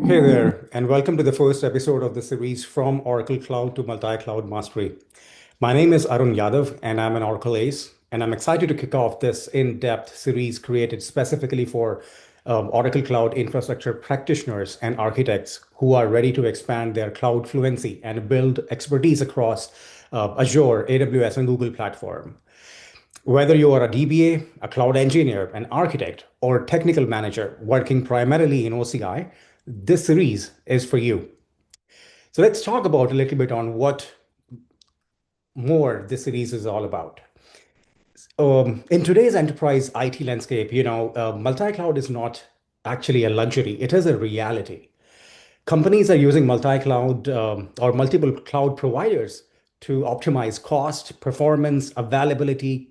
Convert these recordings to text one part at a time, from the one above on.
Hey there, and welcome to the first episode of the series From Oracle Cloud to Multi-Cloud Mastery. My name is Arun Yadav, and I'm an Oracle ace, and I'm excited to kick off this in-depth series created specifically for Oracle Cloud infrastructure practitioners and architects who are ready to expand their cloud fluency and build expertise across Azure, AWS, and Google platform. Whether you are a DBA, a cloud engineer, an architect, or technical manager working primarily in OCI, this series is for you. So let's talk about a little bit on what more this series is all about. In today's enterprise IT landscape, multi-cloud is not actually a luxury. It is a reality. Companies are using multi-cloud or multiple cloud providers to optimize cost, performance, availability,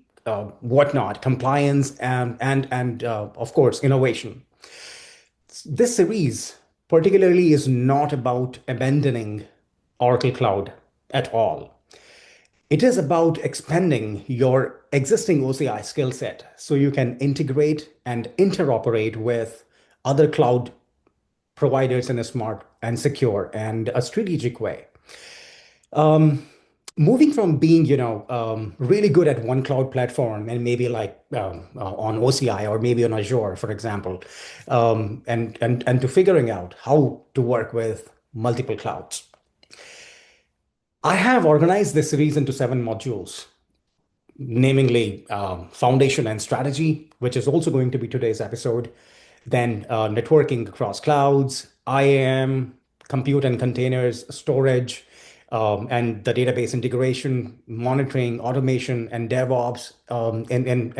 whatnot, compliance, and of course, innovation. This series particularly is not about abandoning Oracle Cloud at all. It is about expanding your existing OCI skill set so you can integrate and interoperate with other cloud providers in a smart and secure and a strategic way. Um, Moving from being, really good at one cloud platform and maybe like on OCI or maybe on Azure, for example, and to figuring out how to work with multiple clouds. I have organized this series into 7 modules, namely foundation and strategy, which is also going to be today's episode. Then networking across clouds, IAM, compute and containers, storage, and the database integration, monitoring, automation, and DevOps in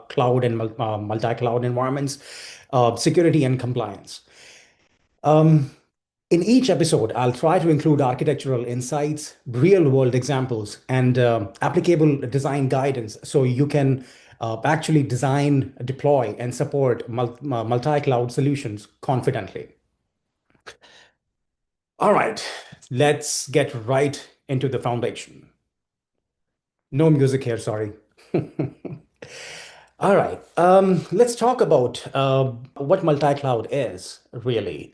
cloud and multi-cloud environments, security and compliance. Um, in each episode, I'll try to include architectural insights, real-world examples, and applicable design guidance so you can actually design, deploy, and support multi-cloud solutions confidently. All right, let's get right into the foundation. No music here, sorry. All right, let's talk about what multi-cloud is really.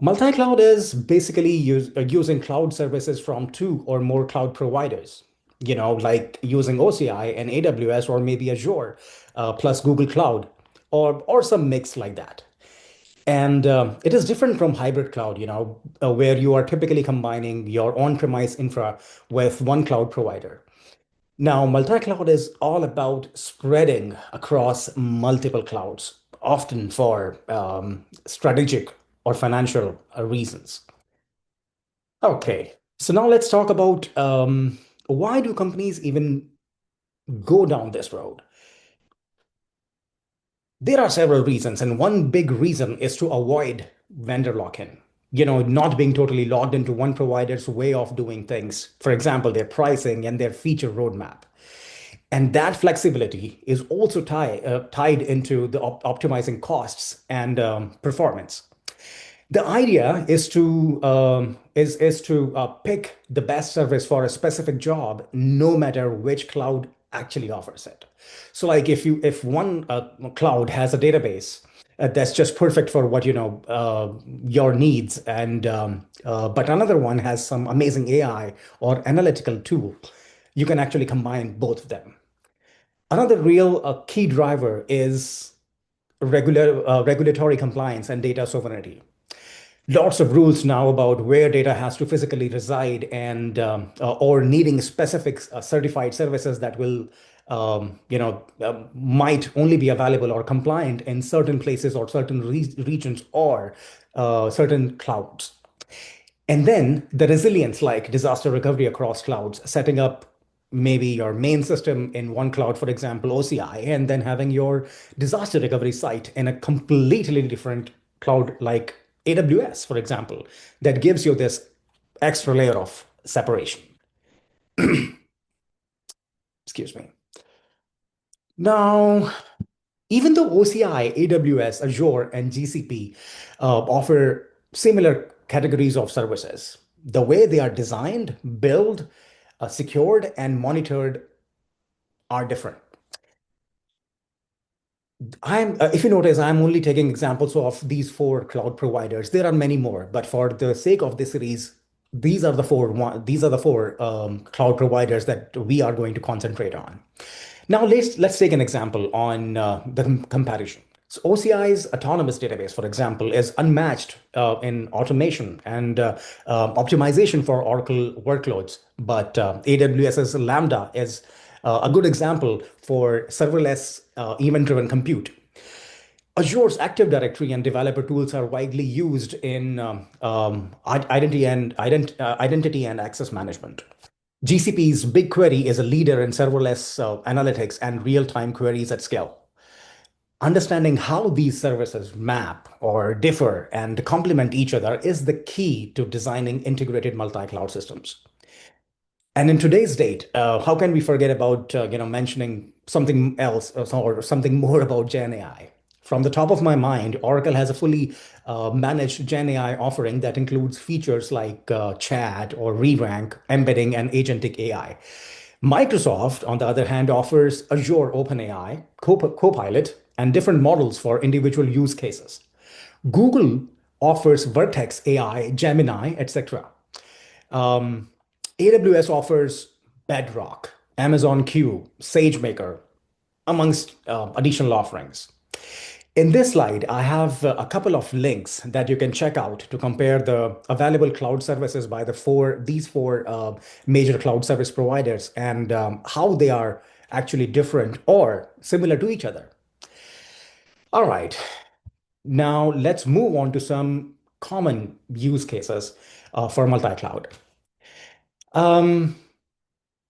Multi-cloud is basically using cloud services from two or more cloud providers, like using OCI and AWS or maybe Azure, plus Google Cloud, or some mix like that. And it is different from hybrid cloud, where you are typically combining your on-premise infra with one cloud provider. Now, multi-cloud is all about spreading across multiple clouds, often for strategic or financial reasons. Okay, so now let's talk about why do companies even go down this road? There are several reasons, and one big reason is to avoid vendor lock-in. Not being totally logged into one provider's way of doing things. For example, their pricing and their feature roadmap. And that flexibility is also tied into the optimizing costs and performance. The idea is to pick the best service for a specific job, no matter which cloud actually offers it. So, like if one cloud has a database that's just perfect for what your needs, and but another one has some amazing AI or analytical tool, you can actually combine both of them. Another real key driver is regulatory compliance and data sovereignty. Lots of rules now about where data has to physically reside and or needing specific certified services that will might only be available or compliant in certain places or certain regions or certain clouds. And then the resilience, like disaster recovery across clouds, setting up maybe your main system in one cloud, for example, OCI, and then having your disaster recovery site in a completely different cloud like AWS, for example, that gives you this extra layer of separation. Excuse me. Now, even though OCI, AWS, Azure, and GCP offer similar categories of services, the way they are designed, built, secured, and monitored are different. if you notice, I'm only taking examples of these four cloud providers. There are many more, but for the sake of this series, these are the four cloud providers that we are going to concentrate on. Now let's take an example on the comparison. So OCI's autonomous database, for example, is unmatched in automation and optimization for Oracle workloads, but AWS's Lambda is a good example for serverless event-driven compute. Azure's Active Directory and developer tools are widely used in identity and access management. GCP's BigQuery is a leader in serverless analytics and real-time queries at scale. Understanding how these services map or differ and complement each other is the key to designing integrated multi-cloud systems. And in today's date, how can we forget about mentioning something else or something more about Gen AI? From the top of my mind, Oracle has a fully managed Gen AI offering that includes features like chat or re-rank, embedding, and agentic AI. Microsoft, on the other hand, offers Azure OpenAI, Copilot, and different models for individual use cases. Google offers Vertex AI, Gemini, etc. Um, AWS offers Bedrock, Amazon Q, SageMaker, amongst additional offerings. In this slide, I have a couple of links that you can check out to compare the available cloud services by these four major cloud service providers and how they are actually different or similar to each other. All right, now let's move on to some common use cases for multi-cloud. Um,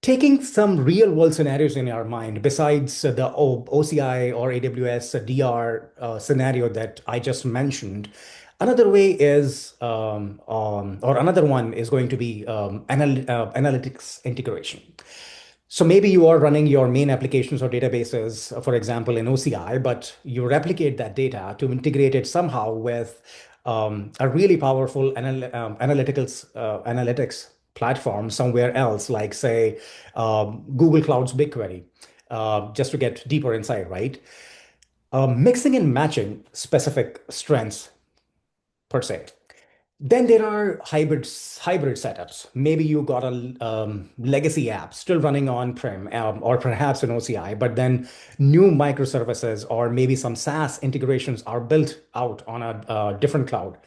Taking some real world scenarios in our mind, besides the OCI or AWS DR scenario that I just mentioned, another way is, or another one is going to be analytics integration. So maybe you are running your main applications or databases, for example, in OCI, but you replicate that data to integrate it somehow with a really powerful analytics platform somewhere else, like say Google Cloud's BigQuery, just to get deeper insight, right? Mixing and matching specific strengths per se. Then there are hybrid setups. Maybe you got a legacy app still running on-prem or perhaps an OCI, but then new microservices or maybe some SaaS integrations are built out on a different cloud.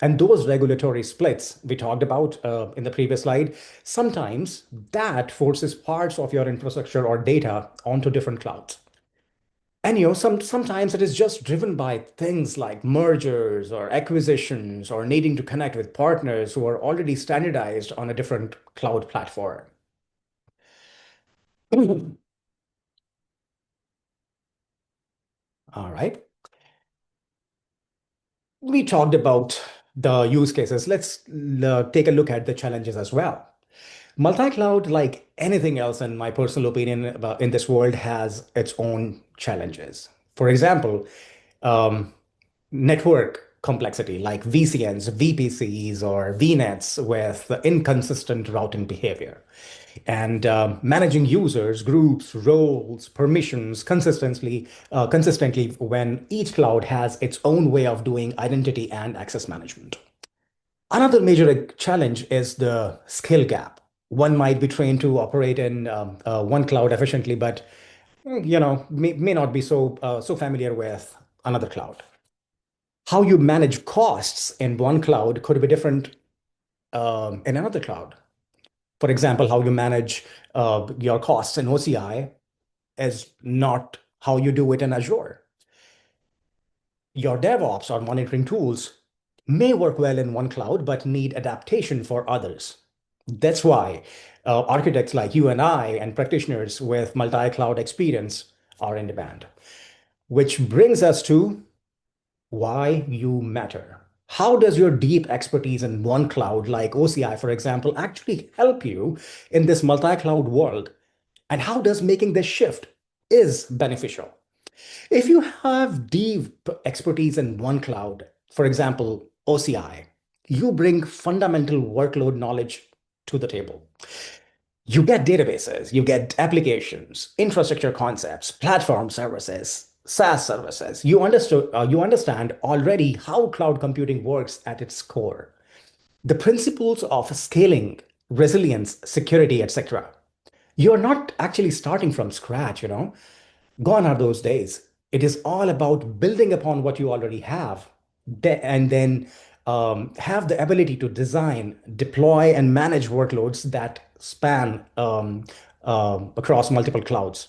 And those regulatory splits we talked about in the previous slide, sometimes that forces parts of your infrastructure or data onto different clouds. And sometimes it is just driven by things like mergers or acquisitions or needing to connect with partners who are already standardized on a different cloud platform. All right. We talked about the use cases. Let's take a look at the challenges as well. Multi-cloud, like anything else, in my personal opinion, in this world, has its own challenges. For example, um, network complexity like VCNs, VPCs, or VNets with inconsistent routing behavior. And managing users, groups, roles, permissions consistently when each cloud has its own way of doing identity and access management. Another major challenge is the skill gap. One might be trained to operate in one cloud efficiently, but may not be so familiar with another cloud. How you manage costs in one cloud could be different in another cloud. For example, how you manage your costs in OCI is not how you do it in Azure. Your DevOps or monitoring tools may work well in one cloud, but need adaptation for others. That's why architects like you and I and practitioners with multi-cloud experience are in demand. Which brings us to why you matter. How does your deep expertise in one cloud, like OCI, for example, actually help you in this multi-cloud world? And how does making this shift is beneficial? If you have deep expertise in one cloud, for example, OCI, you bring fundamental workload knowledge to the table. You get databases, you get applications, infrastructure concepts, platform services, SaaS services. You understand already how cloud computing works at its core. The principles of scaling, resilience, security, etc. You're not actually starting from scratch. Gone are those days. It is all about building upon what you already have and then have the ability to design, deploy, and manage workloads that span across multiple clouds.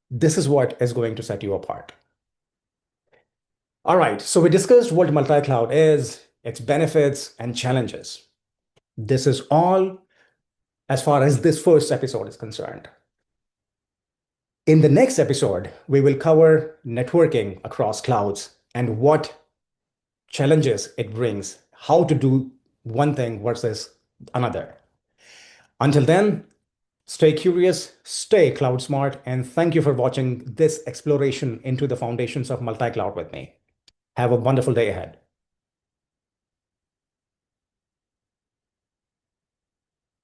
This is what is going to set you apart. All right, so we discussed what multi-cloud is, its benefits, and challenges. This is all as far as this first episode is concerned. In the next episode, we will cover networking across clouds and what challenges it brings, how to do one thing versus another. Until then, stay curious, stay cloud smart, and thank you for watching this exploration into the foundations of multi-cloud with me. Have a wonderful day ahead.